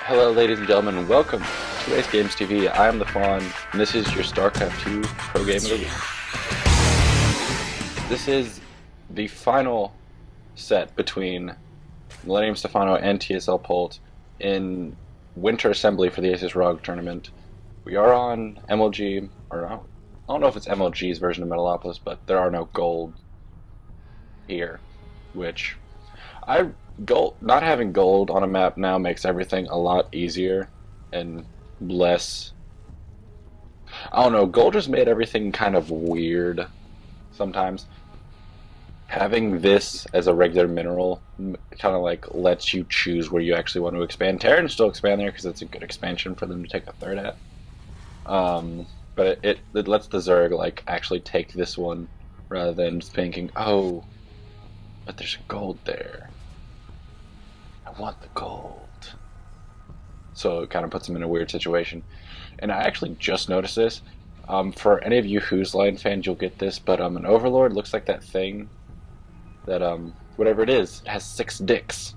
Hello ladies and gentlemen, and welcome to AceGamesTV. I am TheFohn, and this is your Starcraft 2 Pro Game of the Week. This is the final set between Stephano and TSLPolt in Winter Assembly for the Asus ROG tournament. We are on MLG, or I don't know if it's MLG's version of Metalopolis, but there are no gold here, which not having gold on a map now makes everything a lot easier and less. I don't know, gold just made everything kind of weird sometimes. Having this as a regular mineral kind of like lets you choose where you actually want to expand. Terran still expand there because it's a good expansion for them to take a third at. But it lets the Zerg like actually take this one rather than thinking, oh, but there's gold there. I want the gold. So it kind of puts them in a weird situation. And I actually just noticed this. For any of you Who's Line fans, you'll get this, but an Overlord looks like that thing that, whatever it is, it has 6 dicks.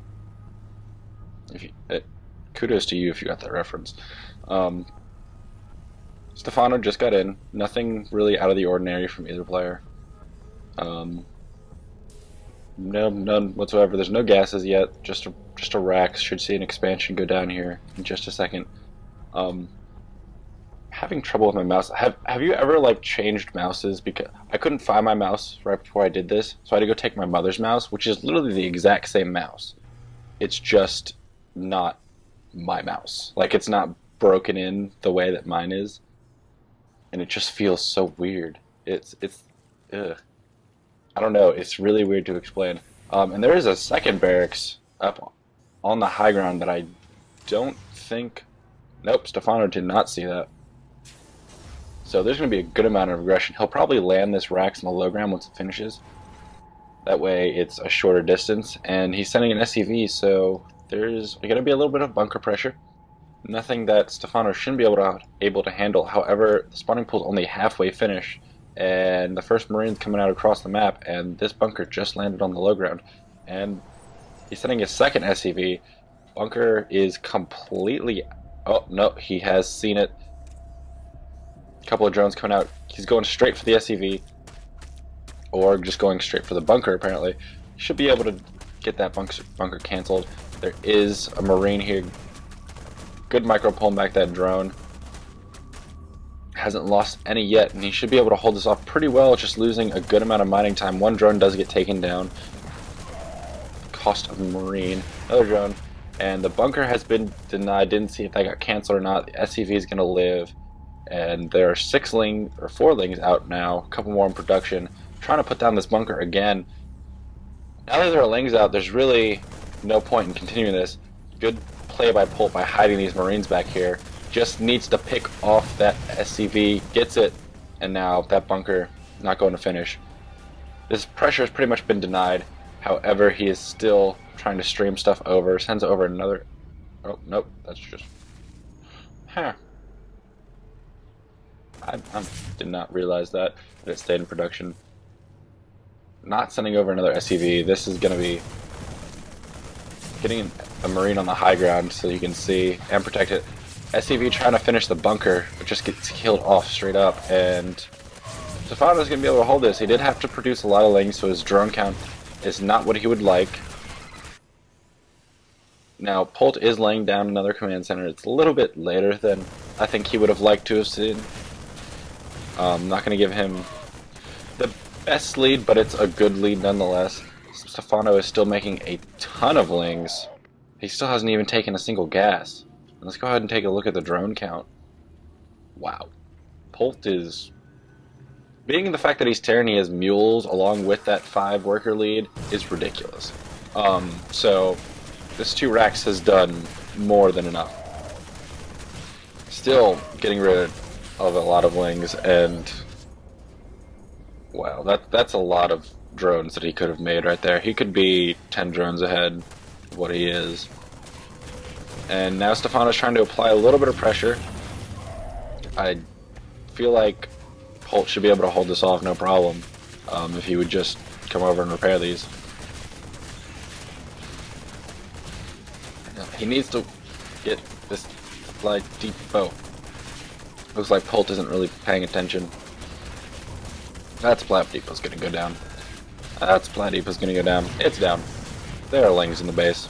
Kudos to you if you got that reference. Stephano just got in. Nothing really out of the ordinary from either player. No, none whatsoever. There's no gases yet. Just a rack. Should see an expansion go down here in just a second. Having trouble with my mouse. Have you ever like changed mouses? Because I couldn't find my mouse right before I did this, so I had to go take my mother's mouse, which is literally the exact same mouse. It's just not my mouse. Like it's not broken in the way that mine is, and it just feels so weird. Ugh. I don't know, it's really weird to explain. And there is a second barracks up on the high ground that I don't think... Nope, Stephano did not see that. So there's going to be a good amount of aggression. He'll probably land this racks on the low ground once it finishes. That way it's a shorter distance. And he's sending an SCV, so there's going to be a little bit of bunker pressure. Nothing that Stephano shouldn't be able to handle. However, the spawning pool's only halfway finished. And the first Marine's coming out across the map, and this bunker just landed on the low ground. And he's sending his second SCV. Bunker is completely... Oh, no, he has seen it. A couple of drones coming out. He's going straight for the SCV. Or just going straight for the bunker, apparently. Should be able to get that bunker canceled. There is a Marine here. Good micro pulling back that drone. Hasn't lost any yet, and he should be able to hold this off pretty well, just losing a good amount of mining time. One drone does get taken down. Cost of Marine. Another drone. And the bunker has been denied. Didn't see if that got canceled or not. The SCV is going to live. And there are 4 lings out now. A couple more in production. Trying to put down this bunker again. Now that there are lings out, there's really no point in continuing this. Good play by Polt by hiding these Marines back here. Just needs to pick off that SCV, gets it, and now that bunker not going to finish. This pressure has pretty much been denied. However, he is still trying to stream stuff over. Sends over another... Oh, nope, that's just... Huh. I did not realize that it stayed in production. Not sending over another SCV. This is going to be getting a Marine on the high ground so you can see and protect it. SCV trying to finish the bunker, but just gets killed off straight up, and Stephano's going to be able to hold this. He did have to produce a lot of lings, so his drone count is not what he would like. Now, Polt is laying down another command center. It's a little bit later than I think he would have liked to have seen. I'm not going to give him the best lead, but it's a good lead nonetheless. Stephano is still making a ton of lings. He still hasn't even taken a single gas. Let's go ahead and take a look at the drone count. Wow. Polt is... Being the fact that he's Terran, he has mules along with that 5 worker lead is ridiculous. So this 2 racks has done more than enough. Still getting rid of a lot of lings, and wow, that's a lot of drones that he could have made right there. He could be 10 drones ahead of what he is. And now Stephano's trying to apply a little bit of pressure. I feel like Polt should be able to hold this off no problem if he would just come over and repair these. He needs to Get this supply depot. Looks like Polt isn't really paying attention. That supply depot's gonna go down. That supply depot's gonna go down. It's down. There are lings in the base.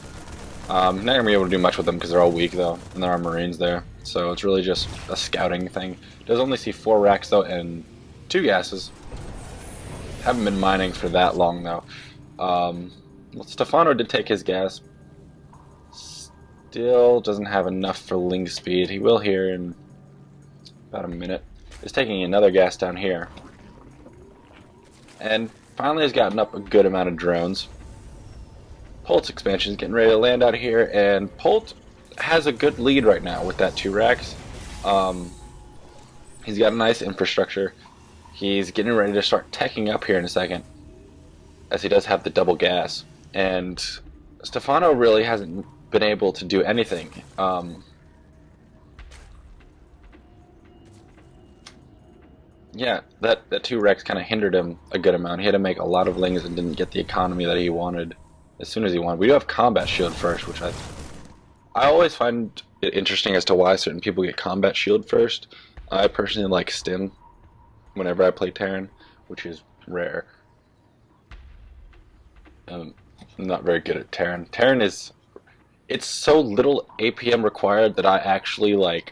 Not gonna be able to do much with them because they're all weak though, and there are marines there. So it's really just a scouting thing. Does only see 4 racks though and 2 gases. Haven't been mining for that long though. Well, Stephano did take his gas. Still doesn't have enough for ling speed. He will here in about a minute. He's taking another gas down here. And finally has gotten up a good amount of drones. Polt's expansion is getting ready to land out here, and Polt has a good lead right now with that 2 racks. He's got a nice infrastructure. He's getting ready to start teching up here in a second, as he does have the double gas. And Stephano really hasn't been able to do anything. Yeah, that 2 wrecks kind of hindered him a good amount. He had to make a lot of lings and didn't get the economy that he wanted as soon as he wanted. We do have combat shield first, which I always find it interesting as to why certain people get combat shield first. I personally like stim whenever I play Terran, which is rare. I'm not very good at Terran. Terran is... it's so little APM required that I actually, like,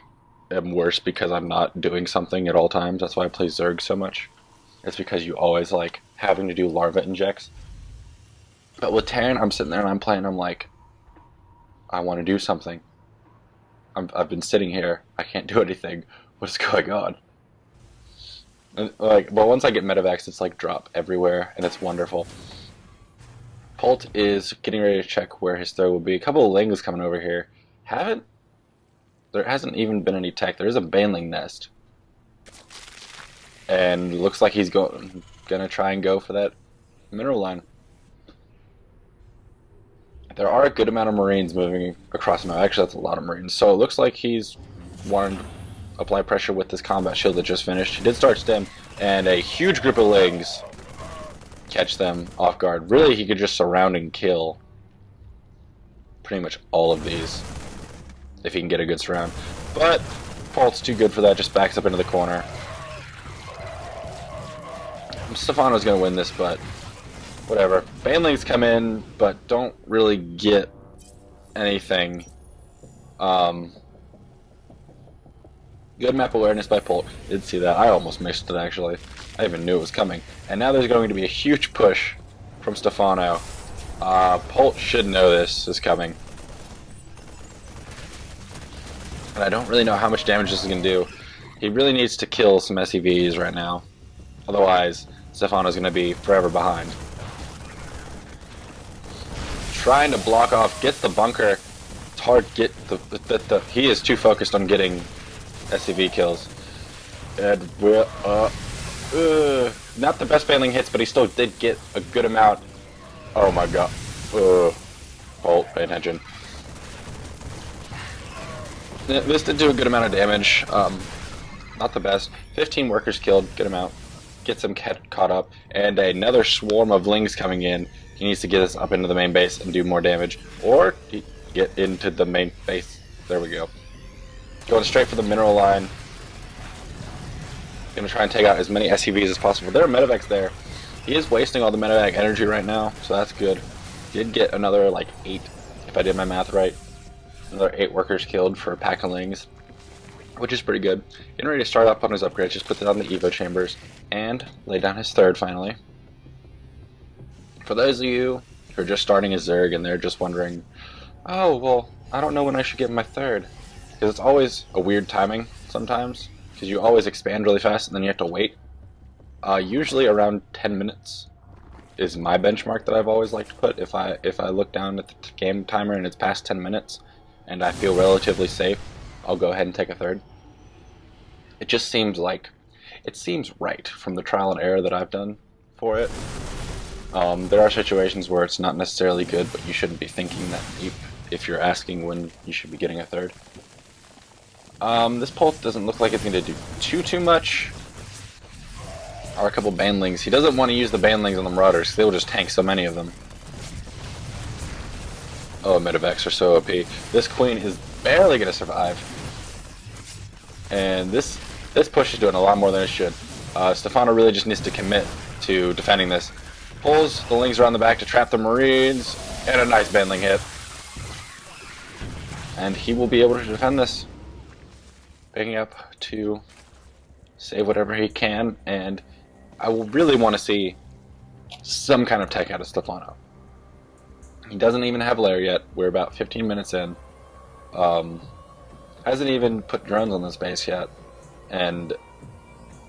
am worse because I'm not doing something at all times. That's why I play Zerg so much. It's because you always, like, having to do larva injects. But with Terran, I'm sitting there and I'm playing, I'm like, I want to do something. I've been sitting here. I can't do anything. What is going on? And, like, well, once I get medevacs, it's like drop everywhere, and it's wonderful. Polt is getting ready to check where his throw will be. A couple of lings coming over here. There hasn't even been any tech. There is a baneling nest. And looks like he's gonna try and go for that mineral line. There are a good amount of marines moving across the map. Actually, that's a lot of marines. So it looks like he's wanted to apply pressure with this combat shield that just finished. He did start stim, and a huge group of lings catch them off guard. Really, he could just surround and kill pretty much all of these if he can get a good surround. But Polt's too good for that, just backs up into the corner. Stephano's going to win this, but whatever. Banelings come in, but don't really get anything. Good map awareness by Polt. Did see that. I almost missed it, actually. I even knew it was coming. And now there's going to be a huge push from Stephano. Polt should know this is coming. And I don't really know how much damage this is going to do. He really needs to kill some SCVs right now. Otherwise, Stephano's going to be forever behind. Trying to block off, gets the bunker. It's hard to get he is too focused on getting SCV kills. And we're, not the best baneling hits, but he still did get a good amount. Oh my god. Polt, pay attention. This did do a good amount of damage. Not the best. 15 workers killed, good amount. Gets him caught up. And another swarm of lings coming in. He needs to get us up into the main base and do more damage. Or get into the main base. There we go. Going straight for the mineral line. Gonna try and take out as many SCVs as possible. There are medevacs there. He is wasting all the medevac energy right now, so that's good. Did get another, like, 8, if I did my math right. Another 8 workers killed for a pack of lings, which is pretty good. Getting ready to start up on his upgrades, just put that on the Evo chambers, and lay down his third finally. For those of you who are just starting a Zerg and they're just wondering, oh, well, I don't know when I should get my third. Because it's always a weird timing sometimes, because you always expand really fast and then you have to wait. Usually around 10 minutes is my benchmark that I've always liked to put. If I look down at the game timer and it's past 10 minutes and I feel relatively safe, I'll go ahead and take a third. It just seems like, it seems right from the trial and error that I've done for it. There are situations where it's not necessarily good, but you shouldn't be thinking that deep if you're asking when you should be getting a third. This Polt doesn't look like it's going to do too much. Or a couple banelings. He doesn't want to use the banelings on the marauders, because they will just tank so many of them. Oh, medevacs are so OP. This queen is barely gonna survive. And this push is doing a lot more than it should. Stephano really just needs to commit to defending this. Pulls the Lings around the back to trap the Marines, and a nice Bandling hit. And he will be able to defend this. Picking up to save whatever he can, and I will really want to see some kind of tech out of Stephano. He doesn't even have Lair yet. We're about 15 minutes in. Hasn't even put drones on this base yet. And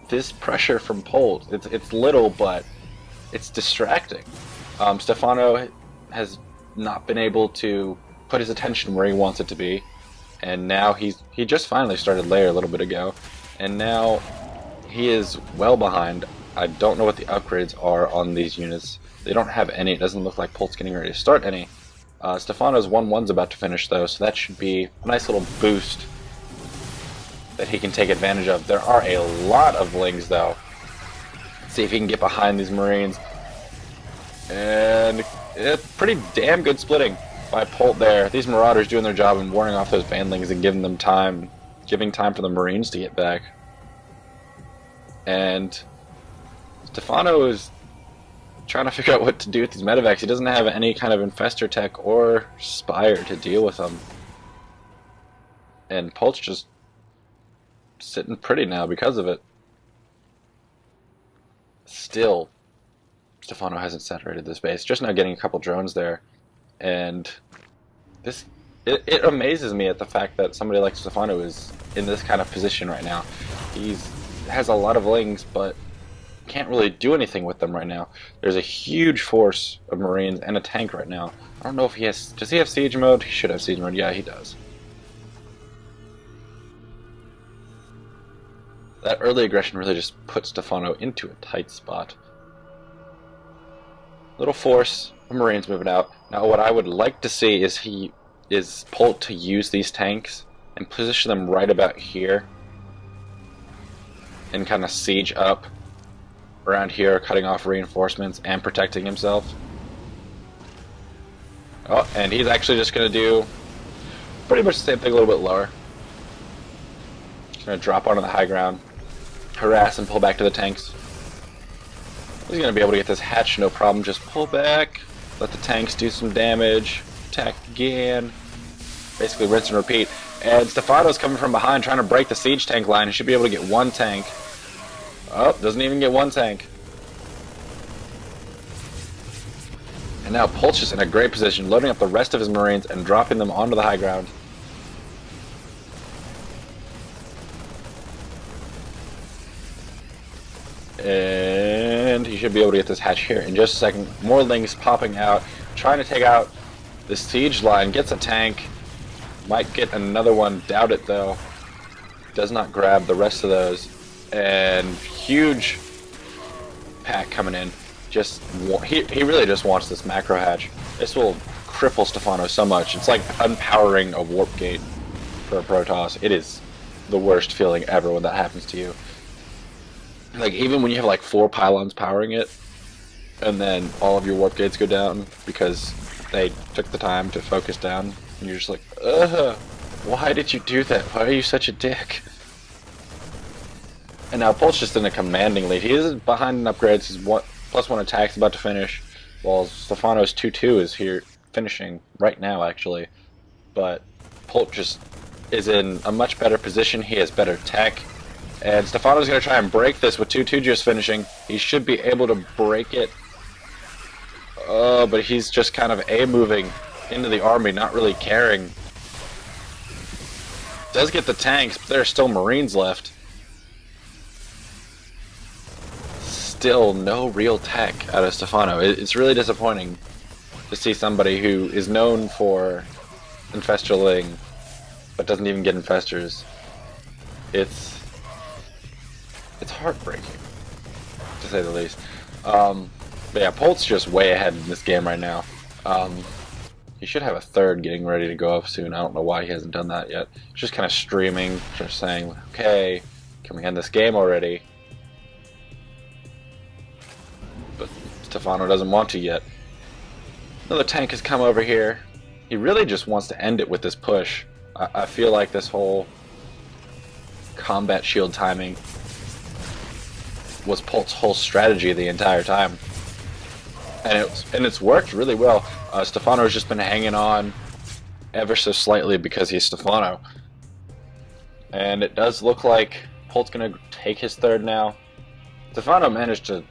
this pressure from Polt, it's little, but it's distracting. Stephano has not been able to put his attention where he wants it to be. And now he just finally started Lair a little bit ago. And now he is well behind. I don't know what the upgrades are on these units. They don't have any. It doesn't look like Polt's getting ready to start any. Stephano's 1-1's about to finish though, so that should be a nice little boost that he can take advantage of. There are a lot of Lings though. Let's see if he can get behind these Marines. And it's pretty damn good splitting by Polt there. These Marauders doing their job and warning off those Bandlings and giving time for the Marines to get back. And Stephano is trying to figure out what to do with these medevacs. He doesn't have any kind of infestor tech or spire to deal with them. And Polt's just sitting pretty now because of it. Still, Stephano hasn't saturated this base. Just now getting a couple drones there. And it amazes me at the fact that somebody like Stephano is in this kind of position right now. He has a lot of Lings, but can't really do anything with them right now. There's a huge force of Marines and a tank right now. I don't know if he has... Does he have siege mode? He should have siege mode. Yeah, he does. That early aggression really just put Stephano into a tight spot. Little force of Marines moving out. Now what I would like to see is Polt to use these tanks and position them right about here and kind of siege up around here, cutting off reinforcements and protecting himself. Oh, and he's actually just going to do pretty much the same thing, a little bit lower. He's going to drop onto the high ground, harass and pull back to the tanks. He's going to be able to get this hatch no problem. Just pull back, let the tanks do some damage, attack again, basically rinse and repeat. And Stephano's coming from behind trying to break the siege tank line. He should be able to get one tank. Oh, doesn't even get one tank. And now Polt's just in a great position, loading up the rest of his Marines and dropping them onto the high ground. And he should be able to get this hatch here in just a second. More Lings popping out, trying to take out the siege line. Gets a tank. Might get another one. Doubt it though. Does not grab the rest of those. And huge pack coming in. He really just wants this macro hatch. This will cripple Stephano so much. It's like unpowering a warp gate for a Protoss. It is the worst feeling ever when that happens to you. Like even when you have like 4 pylons powering it, and then all of your warp gates go down because they took the time to focus down, and you're just like, ugh, why did you do that? Why are you such a dick? And now Polt's just in a commanding lead. He is behind in upgrades. His +1 attack's about to finish, while Stephano's 2-2 is here finishing right now, actually. But Polt just is in a much better position. He has better tech. And Stephano's going to try and break this with 2-2 just finishing. He should be able to break it. But he's just kind of A-moving into the army, not really caring. Does get the tanks, but there are still Marines left. Still no real tech out of Stephano. It's really disappointing to see somebody who is known for infesterling, but doesn't even get infestors. It's heartbreaking, to say the least. But yeah, Polt's just way ahead in this game right now. He should have a third getting ready to go up soon. I don't know why he hasn't done that yet. He's just kind of streaming, just saying, okay, can we end this game already? But Stephano doesn't want to yet. Another tank has come over here. He really just wants to end it with this push. I feel like this whole combat shield timing was Polt's whole strategy the entire time, and it's worked really well. Stephano's just been hanging on ever so slightly because he's Stephano, and it does look like Polt's gonna take his third now. Stephano managed to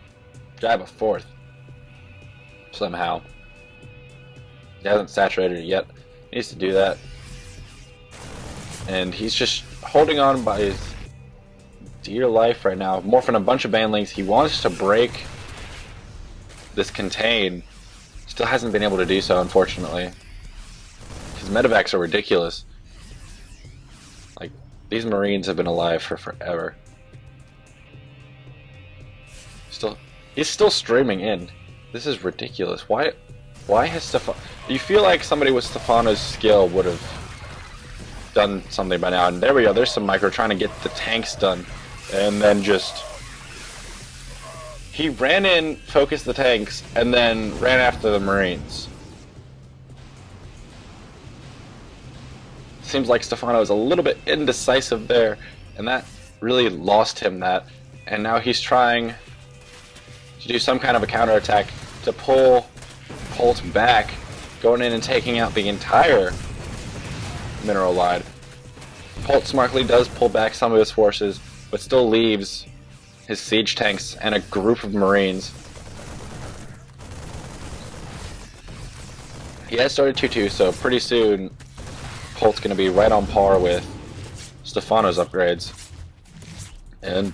grab a fourth somehow. He hasn't saturated it yet. He needs to do that, and he's just holding on by his dear life right now, morphing a bunch of banelings. He wants to break this contain, still hasn't been able to do so, unfortunately. His medevacs are ridiculous. Like, these Marines have been alive for forever. He's still streaming in. This is ridiculous. Why has Stephano... You feel like somebody with Stephano's skill would have done something by now, and there we go, there's some micro trying to get the tanks done. And then just... He ran in, focused the tanks, and then ran after the Marines. Seems like Stephano is a little bit indecisive there, and that really lost him that. And now he's trying to do some kind of a counterattack to pull Polt back, going in and taking out the entire mineral line. Polt smartly does pull back some of his forces, but still leaves his siege tanks and a group of Marines. He has started 2-2, so pretty soon Polt's going to be right on par with Stephano's upgrades. And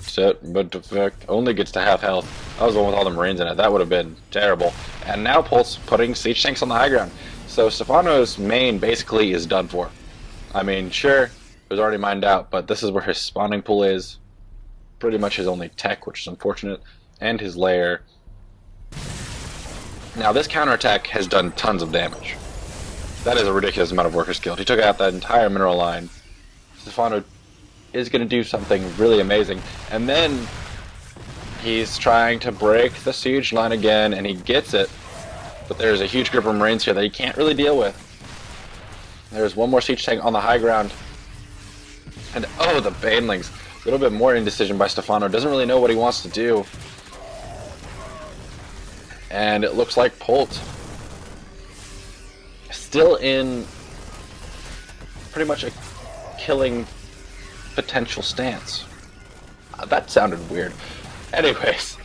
but the fact only gets to half health. That was the one with all the Marines in it. That would have been terrible. And now Polt's putting siege tanks on the high ground. So Stephano's main basically is done for. I mean, sure, it was already mined out, but this is where his spawning pool is. Pretty much his only tech, which is unfortunate, and his lair. Now this counterattack has done tons of damage. That is a ridiculous amount of worker skill. He took out that entire mineral line. Stephano is going to do something really amazing. And then he's trying to break the siege line again, and he gets it. But there's a huge group of Marines here that he can't really deal with. There's one more siege tank on the high ground. And oh, the banelings. A little bit more indecision by Stephano. Doesn't really know what he wants to do. And it looks like Polt still in pretty much a killing potential stance. That sounded weird. Anyways,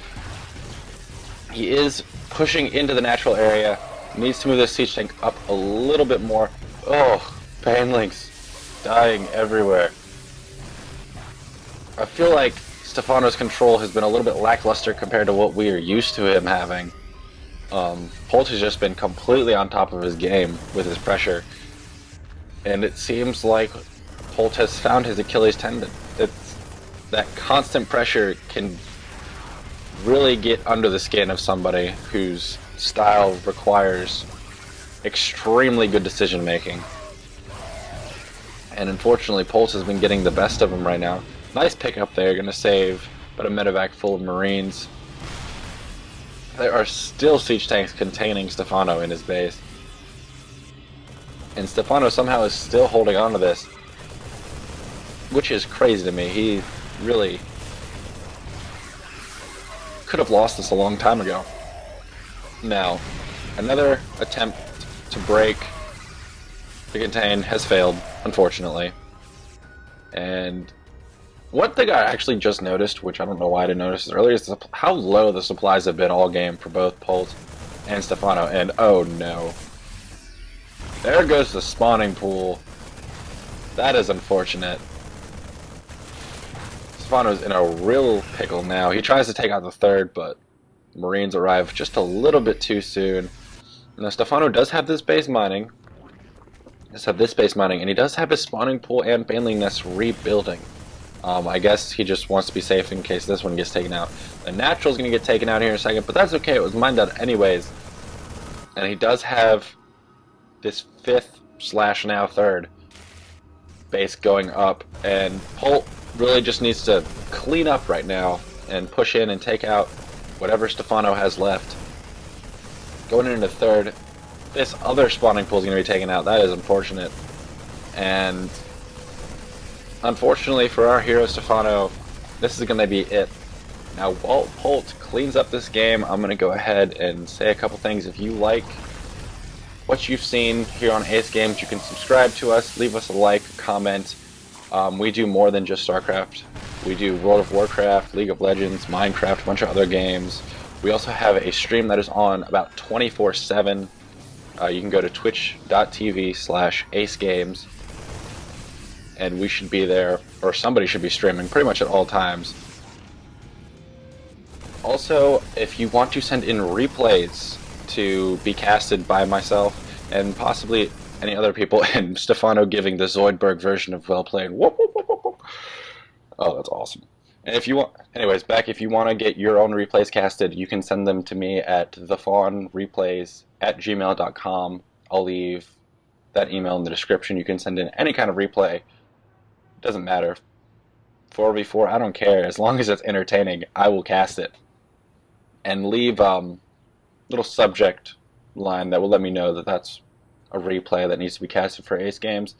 he is pushing into the natural area. Needs to move this siege tank up a little bit more. Oh, banelings dying everywhere. I feel like Stephano's control has been a little bit lackluster compared to what we are used to him having. Polt has just been completely on top of his game with his pressure, and it seems like Polt has found his Achilles tendon. That constant pressure can really get under the skin of somebody whose style requires extremely good decision making. And unfortunately, Polt has been getting the best of him right now. Nice pickup there, gonna save about a medevac full of Marines. There are still siege tanks containing Stephano in his base. And Stephano somehow is still holding on to this, which is crazy to me. He really could have lost this a long time ago. Now, another attempt to break the contain has failed, unfortunately. And one thing I actually just noticed, which I don't know why I didn't notice this earlier, is how low the supplies have been all game for both Polt and Stephano. And oh no. There goes the spawning pool. That is unfortunate. Stephano's in a real pickle now. He tries to take out the third, but Marines arrive just a little bit too soon. Now Stephano does have this base mining. And he does have his spawning pool and baneling nest rebuilding. I guess he just wants to be safe in case this one gets taken out. The natural's going to get taken out here in a second, but that's okay. It was mined out anyways. And he does have this 5th / now 3rd base going up, and Polt really just needs to clean up right now and push in and take out whatever Stephano has left. Going into 3rd, this other spawning pool is going to be taken out. That is unfortunate. And unfortunately for our hero Stephano, this is going to be it. Now, while Polt cleans up this game, I'm going to go ahead and say a couple things. If you like what you've seen here on Ace Games, you can subscribe to us, leave us a like, comment. We do more than just Starcraft. We do World of Warcraft, League of Legends, Minecraft, a bunch of other games. We also have a stream that is on about 24/7. You can go to twitch.tv/AceGames, and we should be there, or somebody should be streaming pretty much at all times. Also, if you want to send in replays to be casted by myself and possibly any other people, and Stephano giving the Zoidberg version of well played. Whoop, whoop, whoop, whoop. Oh, that's awesome. And if you want, anyways, if you want to get your own replays casted, you can send them to me at TheFohnReplays@gmail.com. I'll leave that email in the description. You can send in any kind of replay. It doesn't matter. 4v4, I don't care. As long as it's entertaining, I will cast it. And leave little subject line that will let me know that that's a replay that needs to be casted for Ace Games.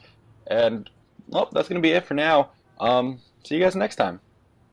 And, well, that's going to be it for now. See you guys next time.